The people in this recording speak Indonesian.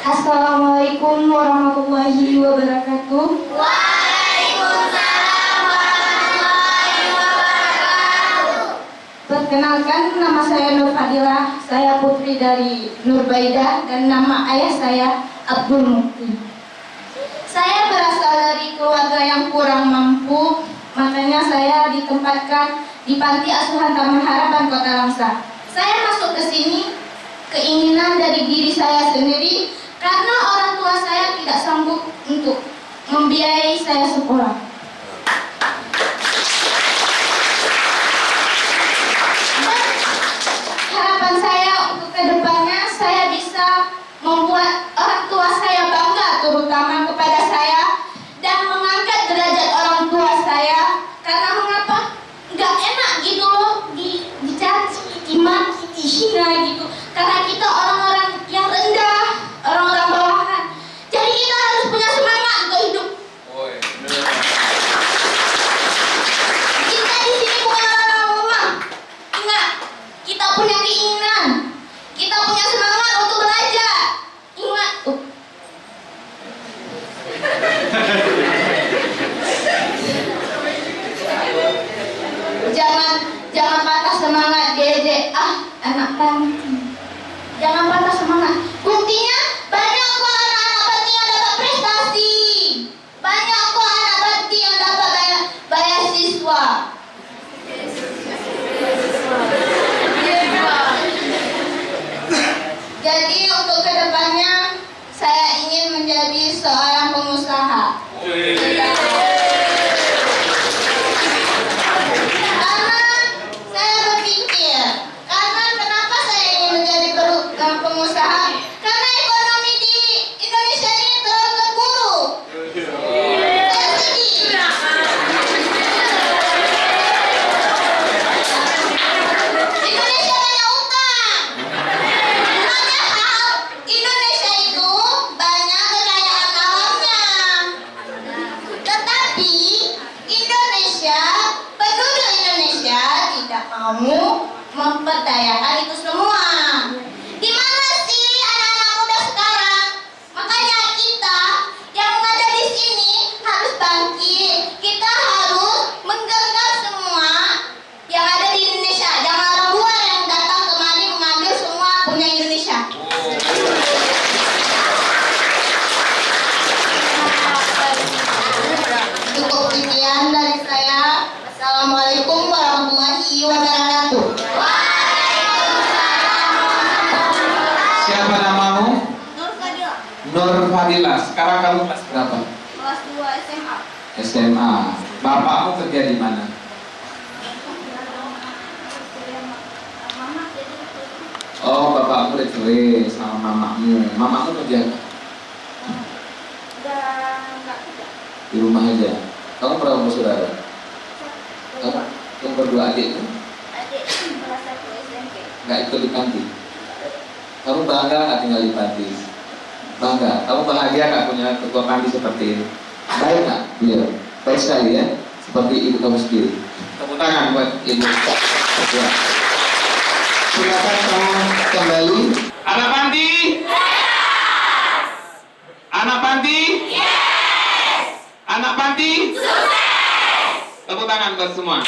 Assalamualaikum warahmatullahi wabarakatuh. Waalaikumsalam warahmatullahi wabarakatuh. Perkenalkan, nama saya Nur Fadilah. Saya putri dari Nurbaidah dan nama ayah saya Abdul Mukti. Saya berasal dari keluarga yang kurang mampu, makanya saya ditempatkan di Panti Asuhan Taman Harapan Kota Langsa. Saya masuk ke sini keinginan dari diri saya sendiri karena orang tua saya tidak sanggup untuk membiayai saya sekolah. Dan harapan saya untuk kedepannya saya bisa membuat orang tua saya bangga, terutama kepada saya, dan mengangkat derajat orang tua saya. Karena mengapa? Nggak enak gitu loh dicaci, dimaki, dihina gitu. Karena kita orang-orang yang rendah, orang-orang bawahan. Jadi kita harus punya semangat untuk hidup. Kita di sini bukan orang lemah. Ingat, kita punya keinginan, kita punya semangat untuk belajar. Ingat tuh. Jangan patah semangat diejek, anak panti. Jangan patah semangat. Buktinya banyak kok anak-anak panti yang dapat prestasi. Banyak kok anak panti yang dapat bayar siswa. Jadi untuk kedepannya saya ingin menjadi seorang pengusaha. Karena saya berpikir, kenapa saya ingin menjadi pengusaha? Karena ekonomi di Indonesia ini terlalu terpuruk. Saya sedih. Indonesia banyak utang. Padahal Indonesia itu banyak kekayaan alamnya. Tetapi Indonesia, penduduk Indonesia tidak mau memperdayakan itu semua. Di mana sih anak-anak muda sekarang? Makanya kita yang ada di sini harus bangkit. Kita harus menggenggam semua yang ada di Indonesia. Jangan orang luar yang datang kemari mengambil semua punya Indonesia. Cukup sekian dari saya. Assalamualaikum warahmatullahi wabarakatuh. Siapa namamu? Nur Fadilah. Nur Fadilah. Sekarang kamu kelas berapa? Kelas 2 SMA. SMA. Bapakmu kerja di mana? Oh, bapakmu udah sama mamamu. Mamamu kerja di rumah aja. Kamu berapa bersaudara? Kamu berdua adik? Adik kelas 1 SMP. Nggak ikut di panti? Kamu bangga nggak tinggal di panti? Bangga. Kamu bahagia nggak punya ketua panti seperti ini? Baik nggak? Beliau baik sekali ya, seperti ibu kamu sendiri. Tepuk tangan buat ibu. Ya. Silakan kamu kembali. Anak panti? Yes. Anak panti? Yes. Anak panti? Sukses. Tepuk tangan buat semua.